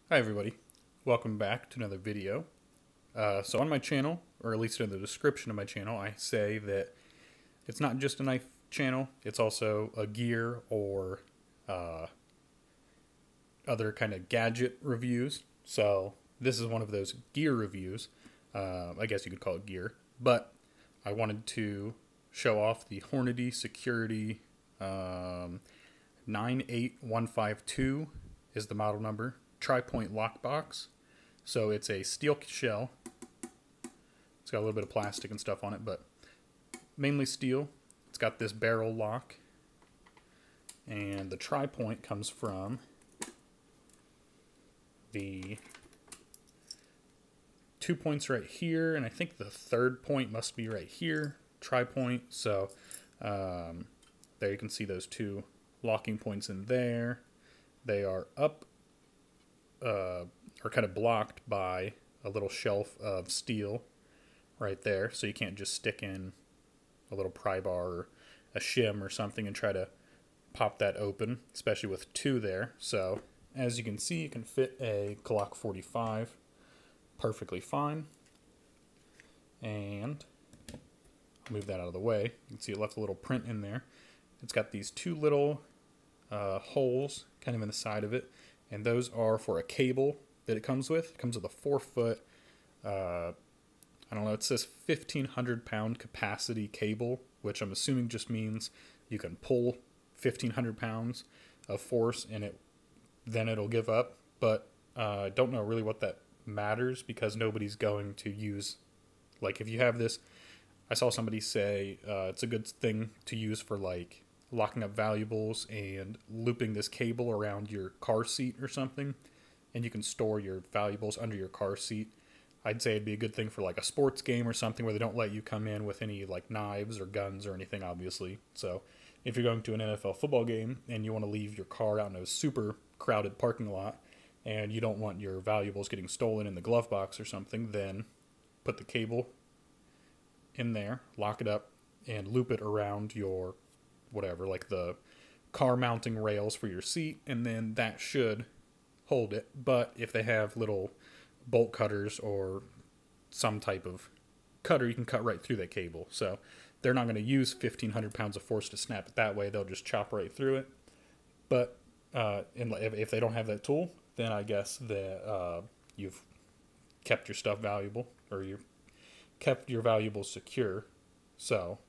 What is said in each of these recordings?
Hi everybody, welcome back to another video. So on my channel, or at least in the description of my channel, I say that it's not just a knife channel, it's also a gear or other kind of gadget reviews. So this is one of those gear reviews, I guess you could call it gear, but I wanted to show off the Hornady Security 98152 is the model number. Tri-point lockbox. So it's a steel shell. It's got a little bit of plastic and stuff on it, but mainly steel. It's got this barrel lock. And the tri-point comes from the 2 points right here, and I think the third point must be right here. Tri-point. So there you can see those two locking points in there. They are up are kind of blocked by a little shelf of steel right there, so you can't just stick in a little pry bar or a shim or something and try to pop that open, especially with two there. So as you can see, you can fit a Glock 45 perfectly fine. And I'll move that out of the way. You can see it left a little print in there. It's got these two little holes kind of in the side of it, and those are for a cable that it comes with. It comes with a 4-foot, I don't know, it says 1,500 pound capacity cable, which I'm assuming just means you can pull 1,500 pounds of force and then it'll give up. But I don't know really what that matters, because nobody's going to use, like if you have this, I saw somebody say it's a good thing to use for like locking up valuables and looping this cable around your car seat or something, and you can store your valuables under your car seat. I'd say it'd be a good thing for like a sports game or something where they don't let you come in with any like knives or guns or anything, obviously. So if you're going to an NFL football game and you want to leave your car out in a super crowded parking lot and you don't want your valuables getting stolen in the glove box or something, then put the cable in there, lock it up, and loop it around your whatever, like the car mounting rails for your seat, and then that should hold it. But if they have little bolt cutters or some type of cutter, you can cut right through that cable. So they're not going to use 1,500 pounds of force to snap it that way. They'll just chop right through it. But if they don't have that tool, then I guess that you've kept your stuff valuable, or you've kept your valuables secure. So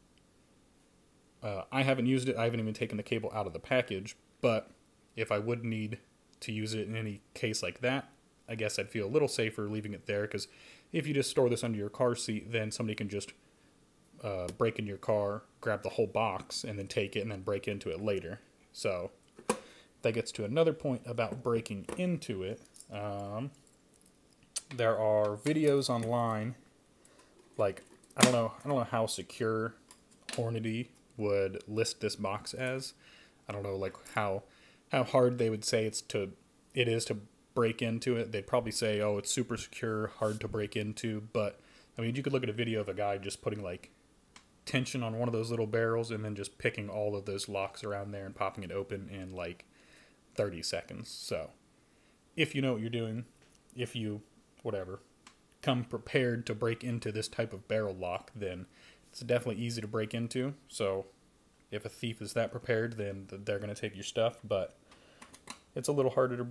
I haven't used it. I haven't even taken the cable out of the package, but if I would need to use it in any case like that, I guess I'd feel a little safer leaving it there, because if you just store this under your car seat, then somebody can just break in your car, grab the whole box, and then take it and then break into it later. So that gets to another point about breaking into it. There are videos online, like I don't know how secure Hornady would list this box as. I don't know like how hard they would say it is to break into it. They'd probably say, oh, it's super secure, hard to break into. But I mean, you could look at a video of a guy just putting like tension on one of those little barrels and then just picking all of those locks around there and popping it open in like 30 seconds. So if you know what you're doing, if you come prepared to break into this type of barrel lock, then it's definitely easy to break into. So if a thief is that prepared, then they're going to take your stuff. But it's a little harder to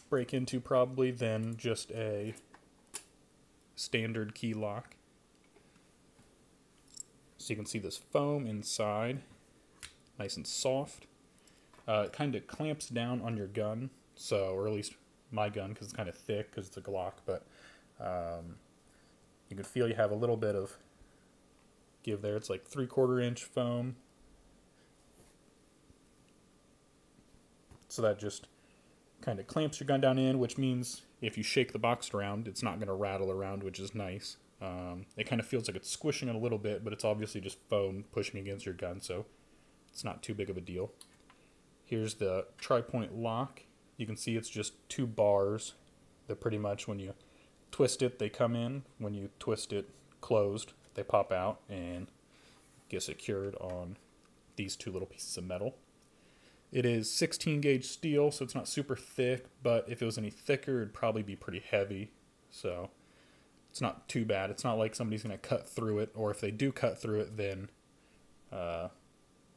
break into probably than just a standard key lock. So you can see this foam inside, nice and soft. It kind of clamps down on your gun, so, or at least my gun, because it's kind of thick because it's a Glock. But you can feel you have a little bit of give there. It's like 3/4 inch foam. So that just kind of clamps your gun down in, which means if you shake the box around, it's not going to rattle around, which is nice. It kind of feels like it's squishing it a little bit, but it's obviously just foam pushing against your gun, so it's not too big of a deal. Here's the tri-point lock. You can see it's just two bars. They're pretty much, when you twist it, they come in. When you twist it closed, they pop out and get secured on these two little pieces of metal. It is 16 gauge steel, so it's not super thick, but if it was any thicker, it'd probably be pretty heavy. So it's not too bad. It's not like somebody's going to cut through it, or if they do cut through it, then, I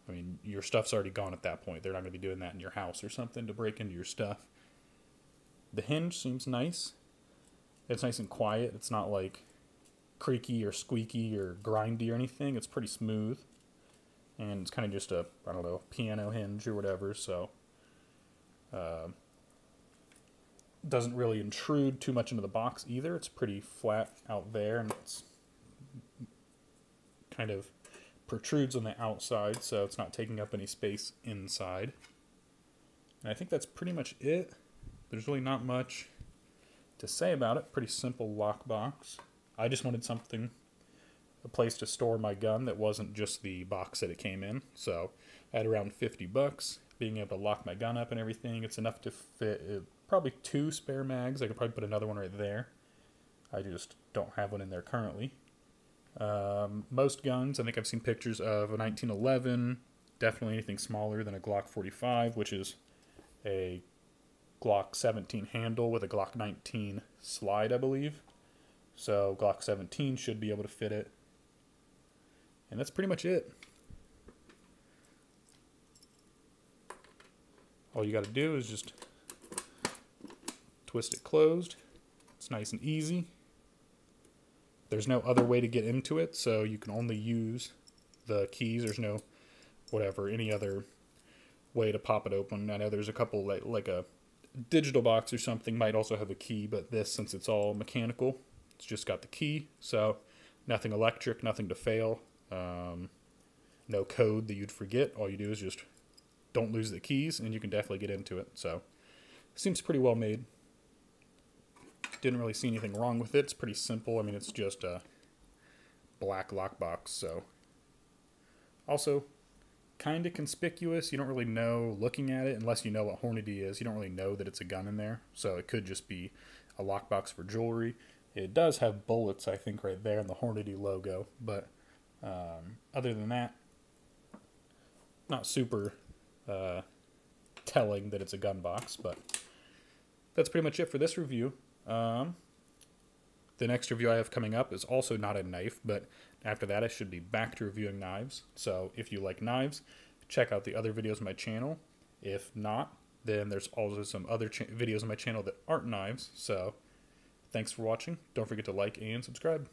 mean, your stuff's already gone at that point. They're not going to be doing that in your house or something to break into your stuff. The hinge seems nice. It's nice and quiet. It's not like creaky or squeaky or grindy or anything. It's pretty smooth. And it's kind of just a, I don't know, piano hinge or whatever, so doesn't really intrude too much into the box either. It's pretty flat out there, and it's kind of protrudes on the outside, so it's not taking up any space inside. And I think that's pretty much it. There's really not much to say about it. Pretty simple lockbox. I just wanted something, a place to store my gun that wasn't just the box that it came in. So at around $50, being able to lock my gun up and everything, it's enough to fit probably 2 spare mags. I could probably put another one right there. I just don't have one in there currently. Most guns, I think I've seen pictures of a 1911, definitely anything smaller than a Glock 45, which is a Glock 17 handle with a Glock 19 slide, I believe. So Glock 17 should be able to fit it. And that's pretty much it. All you got to do is just twist it closed. It's nice and easy. There's no other way to get into it, so you can only use the keys. There's no any other way to pop it open. I know there's a couple, like a digital box or something might also have a key, but this, since it's all mechanical, it's just got the key, so nothing electric, nothing to fail, no code that you'd forget. All you do is just don't lose the keys, and you can definitely get into it. So seems pretty well made. Didn't really see anything wrong with it. It's pretty simple. I mean, it's just a black lockbox. So also kind of conspicuous. You don't really know looking at it, unless you know what Hornady is. You don't really know that it's a gun in there. So it could just be a lockbox for jewelry. It does have bullets, I think, right there, and the Hornady logo. But other than that, not super telling that it's a gun box. But that's pretty much it for this review. The next review I have coming up is also not a knife, but after that I should be back to reviewing knives. So if you like knives, check out the other videos on my channel. If not, then there's also some other videos on my channel that aren't knives. So thanks for watching. Don't forget to like and subscribe.